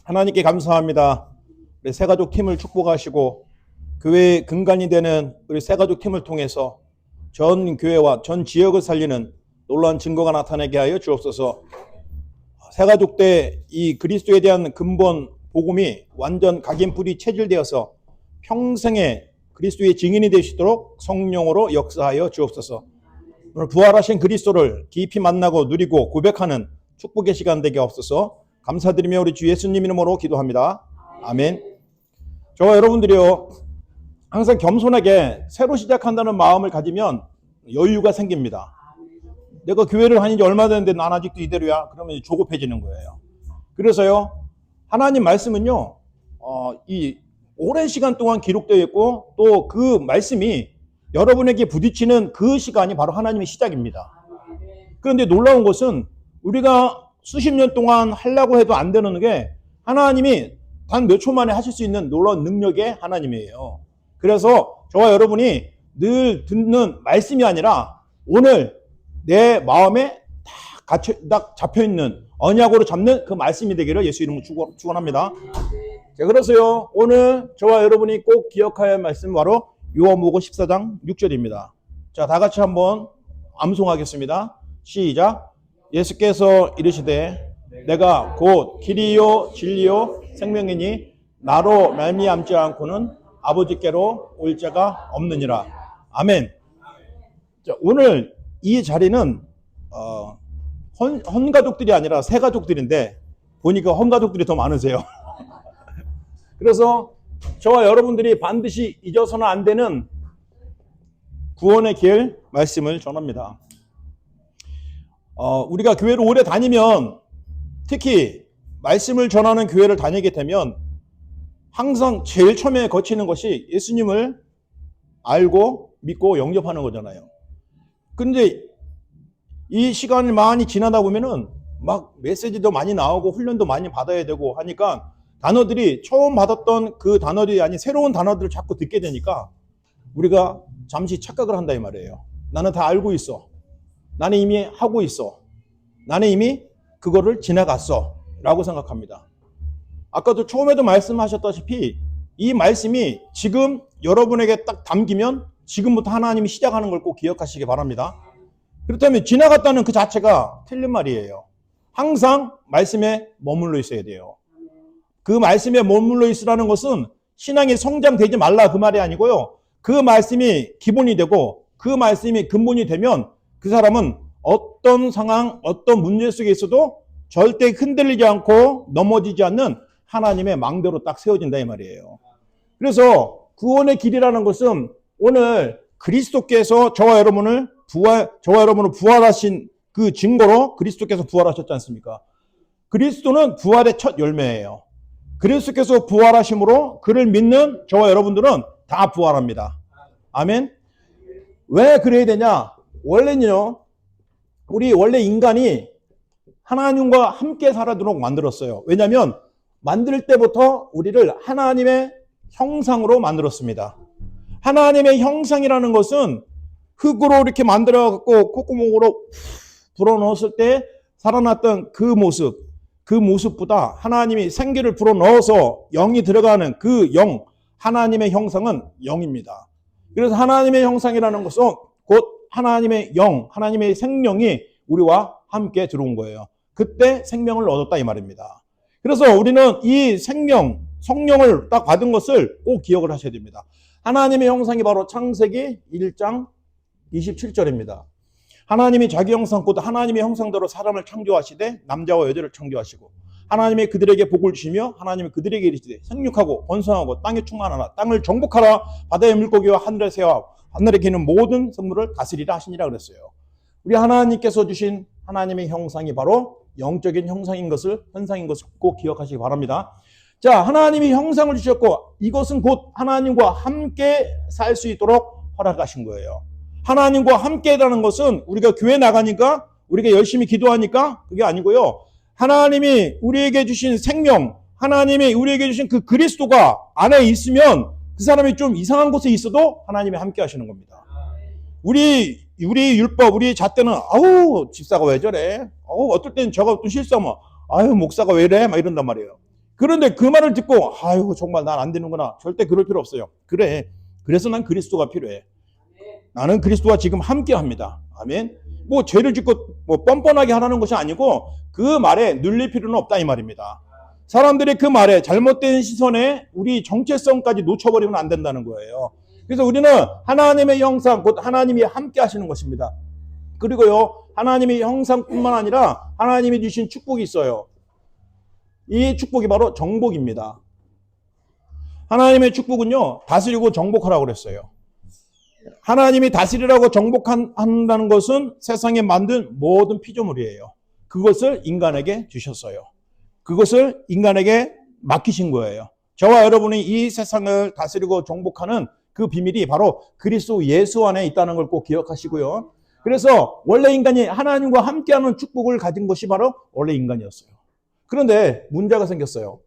하나님께 감사합니다. 우리 새가족 팀을 축복하시고 교회의 근간이 되는 우리 새가족 팀을 통해서 전 교회와 전 지역을 살리는 놀라운 증거가 나타나게 하여 주옵소서. 새가족 때 이 그리스도에 대한 근본 복음이 완전 각인뿌리 체질되어서 평생에 그리스도의 증인이 되시도록 성령으로 역사하여 주옵소서. 오늘 부활하신 그리스도를 깊이 만나고 누리고 고백하는 축복의 시간 되게 없어서 감사드리며 우리 주 예수님 이름으로 기도합니다. 아멘. 저와 여러분들이요, 항상 겸손하게 새로 시작한다는 마음을 가지면 여유가 생깁니다. 내가 교회를 다닌 지 얼마 됐는데 난 아직도 이대로야? 그러면 조급해지는 거예요. 그래서요, 하나님 말씀은요, 이 오랜 시간 동안 기록되어 있고 또 그 말씀이 여러분에게 부딪히는 그 시간이 바로 하나님의 시작입니다. 그런데 놀라운 것은 우리가 수십 년 동안 하려고 해도 안 되는 게 하나님이 단 몇 초 만에 하실 수 있는 놀라운 능력의 하나님이에요. 그래서 저와 여러분이 늘 듣는 말씀이 아니라 오늘 내 마음에 딱 잡혀있는 언약으로 잡는 그 말씀이 되기를 예수 이름으로 축원합니다. 자, 그래서요, 오늘 저와 여러분이 꼭 기억해야 할 말씀 바로 요한복음 14장 6절입니다. 자, 다 같이 한번 암송하겠습니다. 시작. 예수께서 이르시되 내가 곧 길이요 진리요 생명이니 나로 말미암지 않고는 아버지께로 올 자가 없느니라. 아멘. 자, 오늘 이 자리는 헌가족들이 아니라 새가족들인데 보니까 헌가족들이 더 많으세요. 그래서 저와 여러분들이 반드시 잊어서는 안 되는 구원의 길 말씀을 전합니다. 우리가 교회를 오래 다니면, 특히 말씀을 전하는 교회를 다니게 되면 항상 제일 처음에 거치는 것이 예수님을 알고 믿고 영접하는 거잖아요. 근데 이 시간을 많이 지나다 보면은 막 메시지도 많이 나오고 훈련도 많이 받아야 되고 하니까 단어들이 처음 받았던 그 단어들이 아닌 새로운 단어들을 자꾸 듣게 되니까 우리가 잠시 착각을 한다 이 말이에요. 나는 다 알고 있어. 나는 이미 하고 있어. 나는 이미 그거를 지나갔어 라고 생각합니다. 아까도 처음에도 말씀하셨다시피 이 말씀이 지금 여러분에게 딱 담기면 지금부터 하나님이 시작하는 걸 꼭 기억하시기 바랍니다. 그렇다면 지나갔다는 그 자체가 틀린 말이에요. 항상 말씀에 머물러 있어야 돼요. 그 말씀에 머물러 있으라는 것은 신앙이 성장되지 말라 그 말이 아니고요. 그 말씀이 기본이 되고 그 말씀이 근본이 되면 그 사람은 어떤 상황, 어떤 문제 속에 있어도 절대 흔들리지 않고 넘어지지 않는 하나님의 망대로 딱 세워진다 이 말이에요. 그래서 구원의 길이라는 것은 오늘 그리스도께서 저와 여러분을 부활하신 그 증거로 그리스도께서 부활하셨지 않습니까? 그리스도는 부활의 첫 열매예요. 그리스도께서 부활하심으로 그를 믿는 저와 여러분들은 다 부활합니다. 아멘. 왜 그래야 되냐? 원래는요, 우리 원래 인간이 하나님과 함께 살아도록 만들었어요. 왜냐하면 만들 때부터 우리를 하나님의 형상으로 만들었습니다. 하나님의 형상이라는 것은 흙으로 이렇게 만들어갖고 콧구멍으로 불어넣었을 때 살아났던 그 모습보다 하나님이 생기를 불어넣어서 영이 들어가는 그 영, 하나님의 형상은 영입니다. 그래서 하나님의 형상이라는 것은 곧 하나님의 영, 하나님의 생명이 우리와 함께 들어온 거예요. 그때 생명을 얻었다 이 말입니다. 그래서 우리는 이 성령을 딱 받은 것을 꼭 기억을 하셔야 됩니다. 하나님의 형상이 바로 창세기 1장 27절입니다. 하나님이 자기 형상 곧 하나님의 형상대로 사람을 창조하시되 남자와 여자를 창조하시고 하나님이 그들에게 복을 주시며 하나님이 그들에게 이르시되 생육하고 번성하고 땅에 충만하라 땅을 정복하라 바다의 물고기와 하늘의 새와 하늘에 기는 모든 생물을 다스리라 하시니라 그랬어요. 우리 하나님께서 주신 하나님의 형상이 바로 영적인 형상인 것을, 현상인 것을 꼭 기억하시기 바랍니다. 자, 하나님이 형상을 주셨고 이것은 곧 하나님과 함께 살 수 있도록 허락하신 거예요. 하나님과 함께라는 것은 우리가 교회 나가니까, 우리가 열심히 기도하니까 그게 아니고요. 하나님이 우리에게 주신 생명, 하나님이 우리에게 주신 그 그리스도가 안에 있으면 그 사람이 좀 이상한 곳에 있어도 하나님이 함께 하시는 겁니다. 우리 율법, 우리 잣대는 아우 집사가 왜 저래? 어떨 땐 저가 또 실수하면 아유 목사가 왜 이래? 막 이런단 말이에요. 그런데 그 말을 듣고 아유 정말 난 안 되는구나. 절대 그럴 필요 없어요. 그래. 그래서 난 그리스도가 필요해. 나는 그리스도와 지금 함께 합니다. 아멘. 뭐 죄를 짓고 뭐 뻔뻔하게 하라는 것이 아니고 그 말에 눌릴 필요는 없다 이 말입니다. 사람들이 그 말에 잘못된 시선에 우리 정체성까지 놓쳐버리면 안 된다는 거예요. 그래서 우리는 하나님의 형상, 곧 하나님이 함께 하시는 것입니다. 그리고요, 하나님의 형상뿐만 아니라 하나님이 주신 축복이 있어요. 이 축복이 바로 정복입니다. 하나님의 축복은요, 다스리고 정복하라고 그랬어요. 하나님이 다스리라고 정복한다는 것은 세상에 만든 모든 피조물이에요. 그것을 인간에게 주셨어요. 그것을 인간에게 맡기신 거예요. 저와 여러분이 이 세상을 다스리고 정복하는 그 비밀이 바로 그리스도 예수 안에 있다는 걸 꼭 기억하시고요. 그래서 원래 인간이 하나님과 함께하는 축복을 가진 것이 바로 원래 인간이었어요. 그런데 문제가 생겼어요.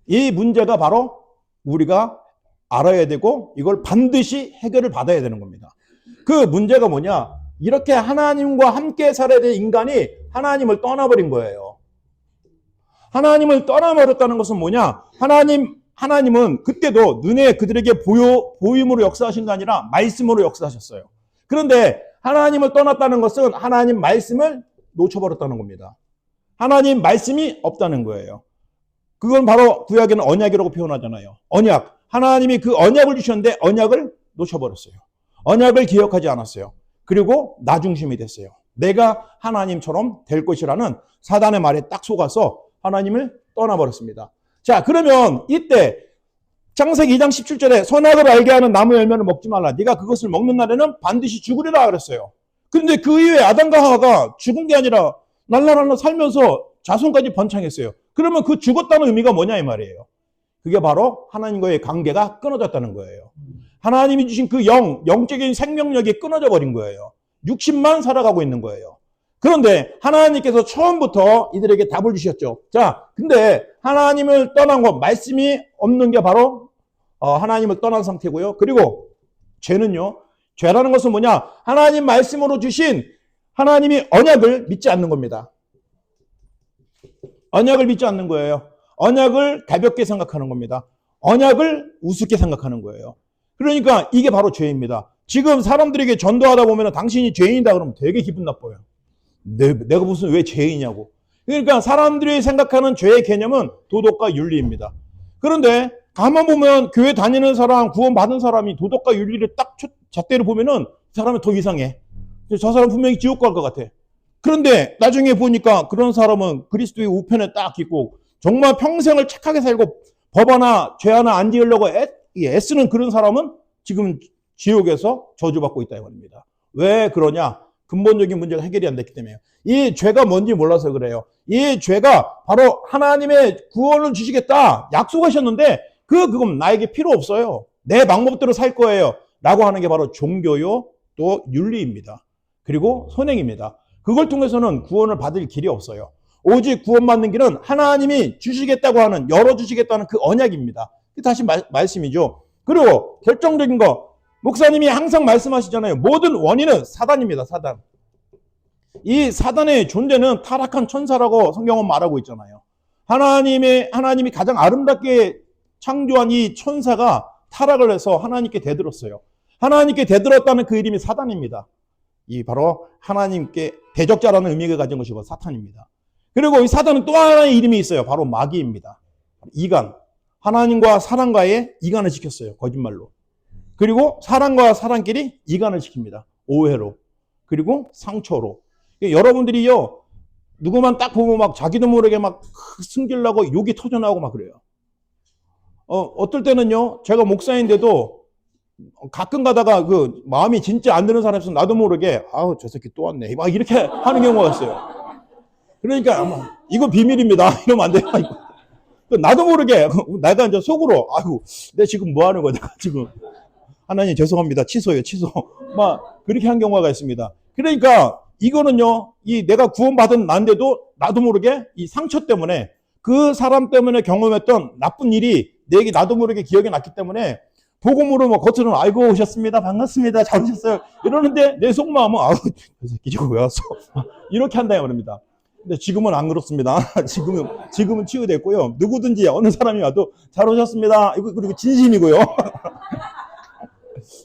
이 문제가 바로 우리가 알아야 되고 이걸 반드시 해결을 받아야 되는 겁니다. 그 문제가 뭐냐? 이렇게 하나님과 함께 살아야 될 인간이 하나님을 떠나버린 거예요. 하나님을 떠나버렸다는 것은 뭐냐? 하나님은 그때도 눈에 그들에게 보임으로 역사하신 게 아니라 말씀으로 역사하셨어요. 그런데 하나님을 떠났다는 것은 하나님 말씀을 놓쳐버렸다는 겁니다. 하나님 말씀이 없다는 거예요. 그건 바로 구약에는 언약이라고 표현하잖아요. 언약. 하나님이 그 언약을 주셨는데 언약을 놓쳐버렸어요. 언약을 기억하지 않았어요. 그리고 나 중심이 됐어요. 내가 하나님처럼 될 것이라는 사단의 말에 딱 속아서 하나님을 떠나버렸습니다. 자, 그러면 이때 창세기 2장 17절에 선악을 알게 하는 나무 열매를 먹지 말라. 네가 그것을 먹는 날에는 반드시 죽으리라 그랬어요. 그런데 그 이후에 아담과 하와가 죽은 게 아니라 날라날라 살면서 자손까지 번창했어요. 그러면 그 죽었다는 의미가 뭐냐 이 말이에요. 그게 바로 하나님과의 관계가 끊어졌다는 거예요. 하나님이 주신 그 영적인 생명력이 끊어져 버린 거예요. 60만 살아가고 있는 거예요. 그런데 하나님께서 처음부터 이들에게 답을 주셨죠. 자, 근데 하나님을 떠난 것, 말씀이 없는 게 바로 하나님을 떠난 상태고요. 그리고 죄는요. 죄라는 것은 뭐냐? 하나님 말씀으로 주신 하나님이 언약을 믿지 않는 겁니다. 언약을 믿지 않는 거예요. 언약을 가볍게 생각하는 겁니다. 언약을 우습게 생각하는 거예요. 그러니까 이게 바로 죄입니다. 지금 사람들에게 전도하다 보면 당신이 죄인이다 그러면 되게 기분 나빠요. 내가 무슨 왜 죄인이냐고. 그러니까 사람들이 생각하는 죄의 개념은 도덕과 윤리입니다. 그런데 가만 보면 교회 다니는 사람, 구원받은 사람이 도덕과 윤리를 딱 잣대로 보면은 그 사람은 더 이상해. 저 사람 분명히 지옥 갈 것 같아. 그런데 나중에 보니까 그런 사람은 그리스도의 우편에 딱 있고 정말 평생을 착하게 살고 법 하나, 죄 하나 안 지으려고 애쓰는 그런 사람은 지금 지옥에서 저주받고 있다 이 말입니다. 왜 그러냐? 근본적인 문제가 해결이 안 됐기 때문에요. 이 죄가 뭔지 몰라서 그래요. 이 죄가 바로 하나님의 구원을 주시겠다 약속하셨는데 그건 나에게 필요 없어요. 내 방법대로 살 거예요. 라고 하는 게 바로 종교요 또 윤리입니다. 그리고 선행입니다. 그걸 통해서는 구원을 받을 길이 없어요. 오직 구원받는 길은 하나님이 주시겠다고 하는, 열어주시겠다는 그 언약입니다. 다시 말씀이죠. 그리고 결정적인 거, 목사님이 항상 말씀하시잖아요. 모든 원인은 사단입니다. 사단. 이 사단의 존재는 타락한 천사라고 성경은 말하고 있잖아요. 하나님이 가장 아름답게 창조한 이 천사가 타락을 해서 하나님께 대들었어요. 하나님께 대들었다는 그 이름이 사단입니다. 이 바로 하나님께 대적자라는 의미가 가진 것이고 사탄입니다. 그리고 이 사단은 또 하나의 이름이 있어요. 바로 마귀입니다. 이간. 하나님과 사람과의 이간을 시켰어요. 거짓말로. 그리고 사람과 사람끼리 이간을 시킵니다. 오해로. 그리고 상처로. 여러분들이요, 누구만 딱 보면 막 자기도 모르게 막 숨기려고 욕이 터져나오고 막 그래요. 어떨 때는요, 제가 목사인데도 가끔 가다가 그 마음이 진짜 안 드는 사람이 있으면 나도 모르게, 아우, 저 새끼 또 왔네. 막 이렇게 하는 경우가 있어요. 그러니까, 이거 비밀입니다. 이러면 안 돼요. 나도 모르게, 내가 이제 속으로, 아이고, 내가 지금 뭐 하는 거야, 내가 지금. 하나님 죄송합니다. 취소예요, 취소. 막, 그렇게 한 경우가 있습니다. 그러니까, 이거는요, 내가 구원받은 난데도 나도 모르게 이 상처 때문에 그 사람 때문에 경험했던 나쁜 일이 내게 나도 모르게 기억이 났기 때문에 복음으로 뭐 겉으로는 아이고 오셨습니다. 반갑습니다. 잘 오셨어요. 이러는데 내 속마음은 아우, 저 새끼 지금 왜 왔어? 이렇게 한다 말입니다. 근데 지금은 안 그렇습니다. 지금은 치유됐고요. 누구든지 어느 사람이 와도 잘 오셨습니다. 이거 그리고 진심이고요.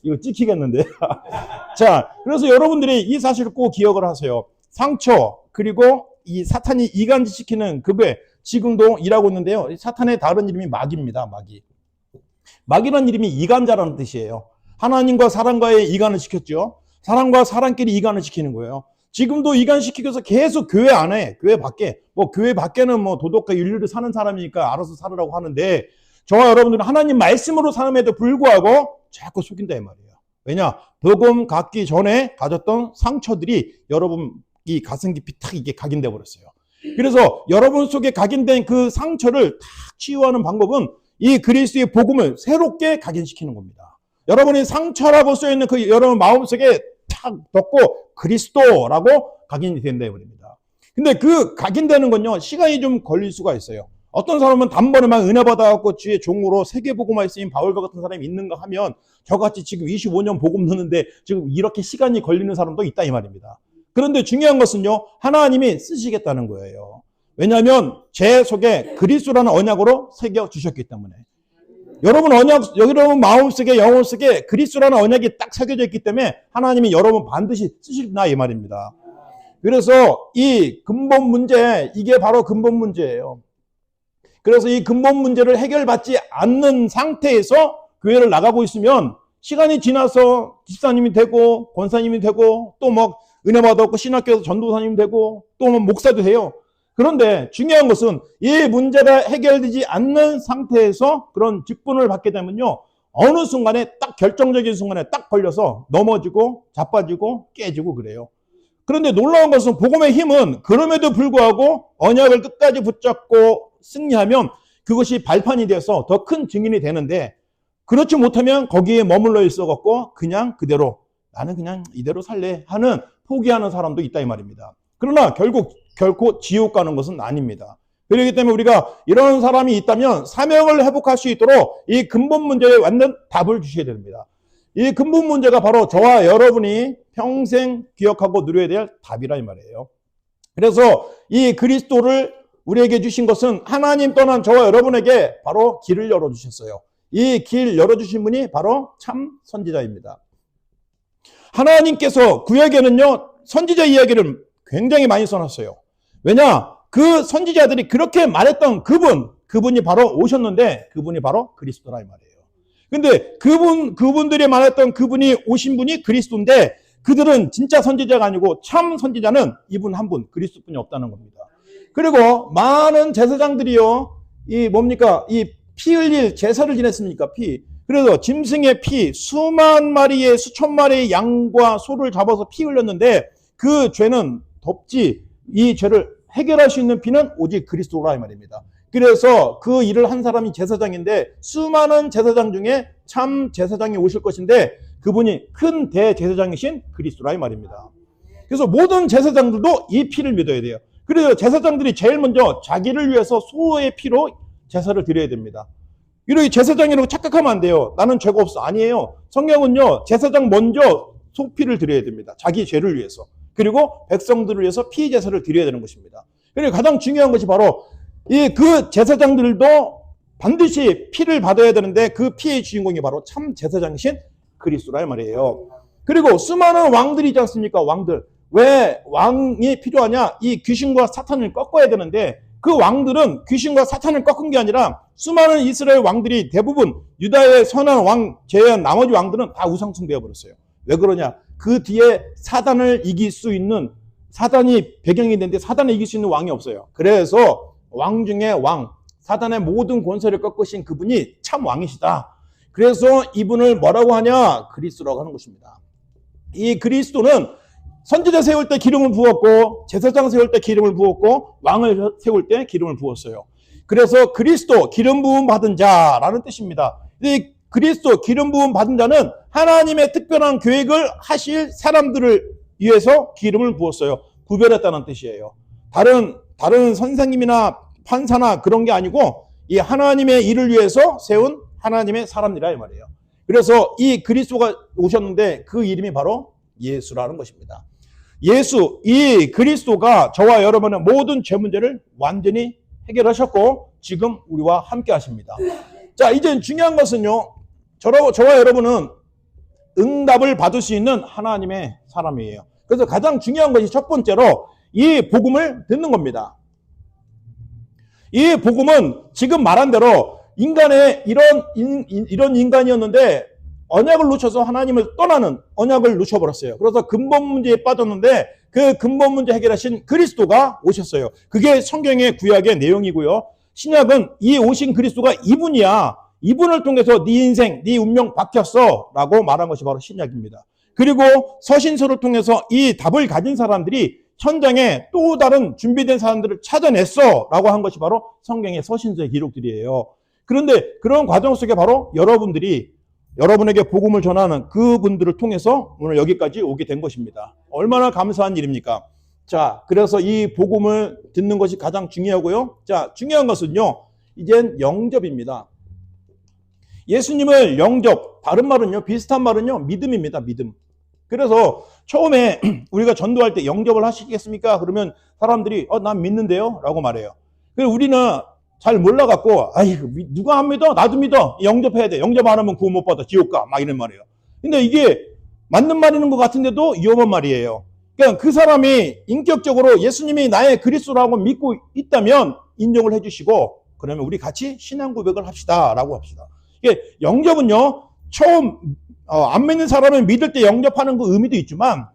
이거 찍히겠는데. 자, 그래서 여러분들이 이 사실을 꼭 기억을 하세요. 상처, 그리고 이 사탄이 이간시키는 그게 지금도 일하고 있는데요. 사탄의 다른 이름이 마귀입니다. 마귀. 마귀라는 이름이 이간자라는 뜻이에요. 하나님과 사람과의 이간을 시켰죠. 사람과 사람끼리 이간을 시키는 거예요. 지금도 이간시키면서 계속 교회 안에, 교회 밖에, 교회 밖에는 도덕과 윤리를 사는 사람이니까 알아서 살으라고 하는데, 저와 여러분들은 하나님 말씀으로 사는에도 불구하고 자꾸 속인다 이 말이에요. 왜냐? 복음 갖기 전에 가졌던 상처들이 여러분 이 가슴 깊이 탁 이게 각인돼 버렸어요. 그래서 여러분 속에 각인된 그 상처를 탁 치유하는 방법은 이 그리스도의 복음을 새롭게 각인시키는 겁니다. 여러분이 상처라고 써있는 그 여러분 마음속에 탁 덮고 그리스도라고 각인이 된다 이 말입니다. 근데 그 각인되는 건요, 시간이 좀 걸릴 수가 있어요. 어떤 사람은 단번에 막 은혜 받아갖고 주의 종으로 세계복음화에 쓰인 바울과 같은 사람이 있는가 하면 저같이 지금 25년 복음 듣는데 지금 이렇게 시간이 걸리는 사람도 있다 이 말입니다. 그런데 중요한 것은요, 하나님이 쓰시겠다는 거예요. 왜냐하면 제 속에 그리스도라는 언약으로 새겨주셨기 때문에. 여러분 여러분 마음속에 영혼 속에 그리스도라는 언약이 딱 새겨져 있기 때문에 하나님이 여러분 반드시 쓰실나 이 말입니다. 그래서 이 근본 문제, 이게 바로 근본 문제예요. 그래서 이 근본 문제를 해결받지 않는 상태에서 교회를 나가고 있으면 시간이 지나서 집사님이 되고 권사님이 되고 또 은혜 받았고 신학교에서 전도사님이 되고 또 목사도 돼요. 그런데 중요한 것은 이 문제가 해결되지 않는 상태에서 그런 직분을 받게 되면요, 어느 순간에 딱 결정적인 순간에 딱 걸려서 넘어지고 자빠지고 깨지고 그래요. 그런데 놀라운 것은 복음의 힘은 그럼에도 불구하고 언약을 끝까지 붙잡고 승리하면 그것이 발판이 되어서 더 큰 증인이 되는데, 그렇지 못하면 거기에 머물러 있어갖고 그냥 그대로 나는 그냥 이대로 살래 하는 포기하는 사람도 있다 이 말입니다. 그러나 결코 지옥 가는 것은 아닙니다. 그렇기 때문에 우리가 이런 사람이 있다면 사명을 회복할 수 있도록 이 근본 문제에 완전 답을 주셔야 됩니다. 이 근본 문제가 바로 저와 여러분이 평생 기억하고 누려야 될 답이라 이 말이에요. 그래서 이 그리스도를 우리에게 주신 것은 하나님 떠난 저와 여러분에게 바로 길을 열어주셨어요. 이 길 열어주신 분이 바로 참 선지자입니다. 하나님께서 구약에는요, 선지자 이야기를 굉장히 많이 써놨어요. 왜냐? 그 선지자들이 그렇게 말했던 그분이 바로 오셨는데 그분이 바로 그리스도라 이 말이에요. 근데 그분들이 말했던 그분이 오신 분이 그리스도인데 그들은 진짜 선지자가 아니고 참 선지자는 이분 한 분, 그리스도뿐이 없다는 겁니다. 그리고 많은 제사장들이요, 이 피 흘릴 제사를 지냈습니까? 그래서 짐승의 피, 수천 마리의 양과 소를 잡아서 피 흘렸는데 그 죄는 덮지, 이 죄를 해결할 수 있는 피는 오직 그리스도라 이 말입니다. 그래서 그 일을 한 사람이 제사장인데 수많은 제사장 중에 참 제사장이 오실 것인데 그분이 큰 대제사장이신 그리스도라 이 말입니다. 그래서 모든 제사장들도 이 피를 믿어야 돼요. 그래서 제사장들이 제일 먼저 자기를 위해서 소의 피로 제사를 드려야 됩니다. 이렇게 제사장이라고 착각하면 안 돼요. 나는 죄가 없어. 아니에요. 성경은요, 제사장 먼저 소피를 드려야 됩니다. 자기 죄를 위해서. 그리고 백성들을 위해서 피 제사를 드려야 되는 것입니다. 그리고 가장 중요한 것이 바로 그 제사장들도 반드시 피를 받아야 되는데 그 피의 주인공이 바로 참 제사장이신 그리스도라 말이에요. 그리고 수많은 왕들이 있지 않습니까? 왕들. 왜 왕이 필요하냐? 이 귀신과 사탄을 꺾어야 되는데 그 왕들은 귀신과 사탄을 꺾은 게 아니라 수많은 이스라엘 왕들이 대부분 유다의 선한 왕 제외한 나머지 왕들은 다 우상숭배해 버렸어요. 왜 그러냐? 그 뒤에 사단을 이길 수 있는, 사단이 배경이 되는데 사단을 이길 수 있는 왕이 없어요. 그래서 왕 중에 왕, 사단의 모든 권세를 꺾으신 그분이 참 왕이시다. 그래서 이분을 뭐라고 하냐? 그리스도라고 하는 것입니다. 이 그리스도는 선지자 세울 때 기름을 부었고 제사장 세울 때 기름을 부었고 왕을 세울 때 기름을 부었어요. 그래서 그리스도 기름 부음 받은 자라는 뜻입니다. 이 그리스도 기름 부음 받은 자는 하나님의 특별한 계획을 하실 사람들을 위해서 기름을 부었어요. 구별했다는 뜻이에요. 다른 선생님이나 판사나 그런 게 아니고 이 하나님의 일을 위해서 세운 하나님의 사람이라 이 말이에요. 그래서 이 그리스도가 오셨는데 그 이름이 바로 예수라는 것입니다. 예수, 이 그리스도가 저와 여러분의 모든 죄 문제를 완전히 해결하셨고 지금 우리와 함께 하십니다. 자, 이제 중요한 것은요. 저와 여러분은 응답을 받을 수 있는 하나님의 사람이에요. 그래서 가장 중요한 것이 첫 번째로 이 복음을 듣는 겁니다. 이 복음은 지금 말한 대로 인간의 이런 인간이었는데 언약을 놓쳐서 하나님을 떠나는 언약을 놓쳐버렸어요. 그래서 근본 문제에 빠졌는데 그 근본 문제 해결하신 그리스도가 오셨어요. 그게 성경의 구약의 내용이고요. 신약은 이 오신 그리스도가 이분이야. 이분을 통해서 네 인생, 네 운명 바뀌었어 라고 말한 것이 바로 신약입니다. 그리고 서신서를 통해서 이 답을 가진 사람들이 현장에 또 다른 준비된 사람들을 찾아냈어 라고 한 것이 바로 성경의 서신서의 기록들이에요. 그런데 그런 과정 속에 바로 여러분에게 복음을 전하는 그분들을 통해서 오늘 여기까지 오게 된 것입니다. 얼마나 감사한 일입니까? 자, 그래서 이 복음을 듣는 것이 가장 중요하고요. 자, 중요한 것은요, 이젠 영접입니다. 예수님을 영접, 다른 말은요, 비슷한 말은요, 믿음입니다, 믿음. 그래서 처음에 우리가 전도할 때 영접을 하시겠습니까? 그러면 사람들이 난 믿는데요? 라고 말해요. 그래서 우리는 잘 몰라갖고 누가 안 믿어? 나도 믿어. 영접해야 돼. 영접 안 하면 구원 못 받아. 지옥 가. 막 이런 말이에요. 근데 이게 맞는 말인 것 같은데도 위험한 말이에요. 그러니까 그 사람이 인격적으로 예수님이 나의 그리스도라고 믿고 있다면 인정을 해주시고 그러면 우리 같이 신앙 고백을 합시다 라고 합시다. 이게 영접은요, 처음 안 믿는 사람을 믿을 때 영접하는 그 의미도 있지만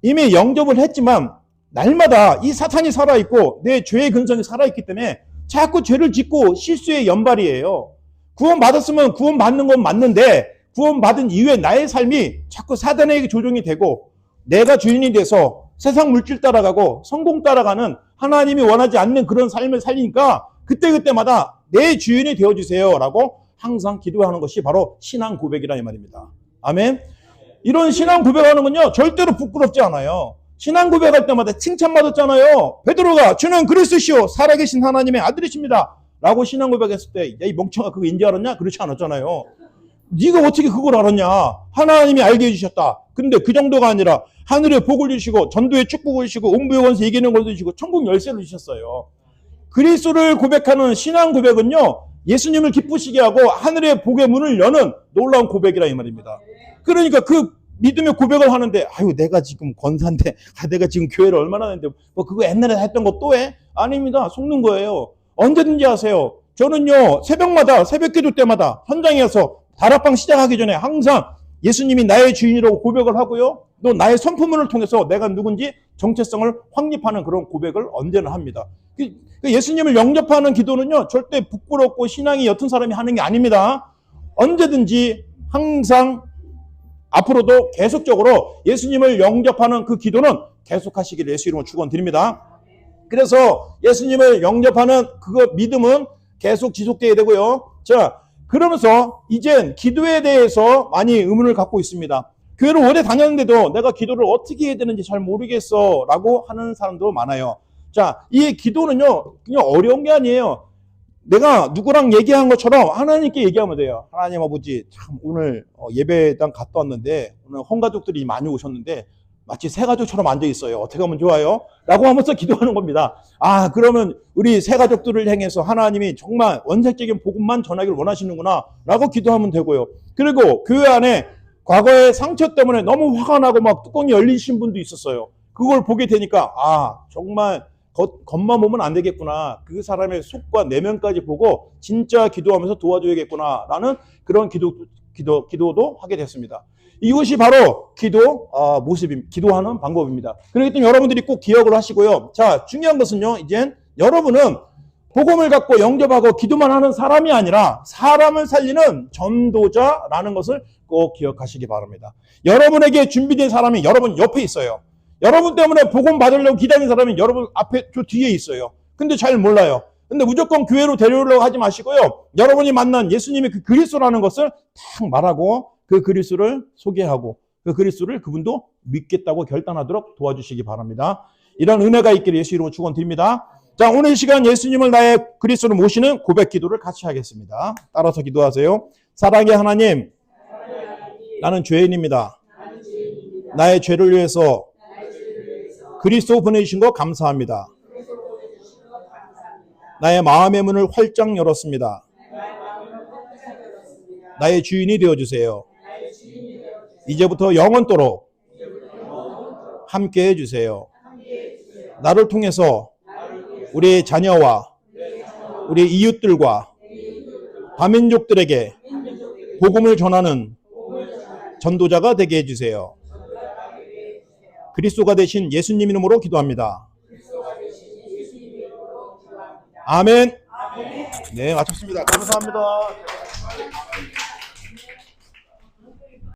이미 영접을 했지만 날마다 이 사탄이 살아있고 내 죄의 근성이 살아있기 때문에 자꾸 죄를 짓고 실수의 연발이에요. 구원받았으면 구원받는 건 맞는데 구원받은 이후에 나의 삶이 자꾸 사단에게 조종이 되고 내가 주인이 돼서 세상 물질 따라가고 성공 따라가는 하나님이 원하지 않는 그런 삶을 살리니까 그때그때마다 내 주인이 되어주세요 라고 항상 기도하는 것이 바로 신앙 고백이라는 말입니다. 아멘. 이런 신앙 고백하는 건요 절대로 부끄럽지 않아요. 신앙 고백할 때마다 칭찬받았잖아요. 베드로가 주는 그리스도시요 살아계신 하나님의 아들이십니다 라고 신앙 고백했을 때 야, 이 멍청아 그거 인지 알았냐? 그렇지 않았잖아요. 네가 어떻게 그걸 알았냐? 하나님이 알게 해주셨다. 근데 그 정도가 아니라 하늘에 복을 주시고 전도에 축복을 주시고 음부의 권세 이기는 권세 주시고 천국 열쇠를 주셨어요. 그리스도를 고백하는 신앙 고백은요 예수님을 기쁘시게 하고 하늘의 복의 문을 여는 놀라운 고백이라 이 말입니다. 그러니까 그 믿음의 고백을 하는데 내가 지금 권사인데 내가 지금 교회를 얼마나 했는데 뭐 그거 옛날에 했던 거 또 해? 아닙니다. 속는 거예요. 언제든지 하세요. 저는요 새벽마다 새벽기도 때마다 현장에서 다락방 시작하기 전에 항상 예수님이 나의 주인이라고 고백을 하고요. 또 나의 선포문을 통해서 내가 누군지 정체성을 확립하는 그런 고백을 언제나 합니다. 예수님을 영접하는 기도는요 절대 부끄럽고 신앙이 옅은 사람이 하는 게 아닙니다. 언제든지 항상 앞으로도 계속적으로 예수님을 영접하는 그 기도는 계속하시기를 예수 이름으로 축원드립니다. 그래서 예수님을 영접하는 그 믿음은 계속 지속돼야 되고요. 자, 그러면서 이젠 기도에 대해서 많이 의문을 갖고 있습니다. 교회를 오래 다녔는데도 내가 기도를 어떻게 해야 되는지 잘 모르겠어 라고 하는 사람도 많아요. 자, 이 기도는요 그냥 어려운 게 아니에요. 내가 누구랑 얘기한 것처럼 하나님께 얘기하면 돼요. 하나님 아버지 참 오늘 예배당 갔다 왔는데 오늘 헌가족들이 많이 오셨는데 마치 새 가족처럼 앉아 있어요. 어떻게 하면 좋아요? 라고 하면서 기도하는 겁니다. 그러면 우리 새 가족들을 향해서 하나님이 정말 원색적인 복음만 전하기를 원하시는구나 라고 기도하면 되고요. 그리고 교회 안에 과거의 상처 때문에 너무 화가 나고 막 뚜껑이 열리신 분도 있었어요. 그걸 보게 되니까 정말 겉만 보면 안 되겠구나. 그 사람의 속과 내면까지 보고 진짜 기도하면서 도와줘야겠구나 라는 그런 기도도 하게 됐습니다. 이것이 바로 기도하는 방법입니다. 그렇기 때문에 여러분들이 꼭 기억을 하시고요. 자, 중요한 것은요, 이젠 여러분은 복음을 갖고 영접하고 기도만 하는 사람이 아니라 사람을 살리는 전도자라는 것을 꼭 기억하시기 바랍니다. 여러분에게 준비된 사람이 여러분 옆에 있어요. 여러분 때문에 복음 받으려고 기다리는 사람이 여러분 앞에 저 뒤에 있어요. 근데 잘 몰라요. 근데 무조건 교회로 데려오려고 하지 마시고요. 여러분이 만난 예수님의 그 그리스도라는 것을 딱 말하고 그 그리스도를 소개하고 그 그리스도를 그분도 믿겠다고 결단하도록 도와주시기 바랍니다. 이런 은혜가 있기를 예수 이름으로 축원드립니다. 자, 오늘 이 시간 예수님을 나의 그리스도로 모시는 고백 기도를 같이 하겠습니다. 따라서 기도하세요. 사랑의 하나님, 나는 죄인입니다. 나의 죄를 위해서 그리스도 보내주신 거 감사합니다. 나의 마음의 문을 활짝 열었습니다. 나의 주인이 되어주세요. 이제부터 영원토록 함께 해주세요. 나를 통해서 우리 자녀와 우리 이웃들과 다민족들에게 복음을 전하는 전도자가 되게 해주세요. 그리스도가 되신 예수님 이름으로 기도합니다. 아멘. 네, 마쳤습니다. 감사합니다.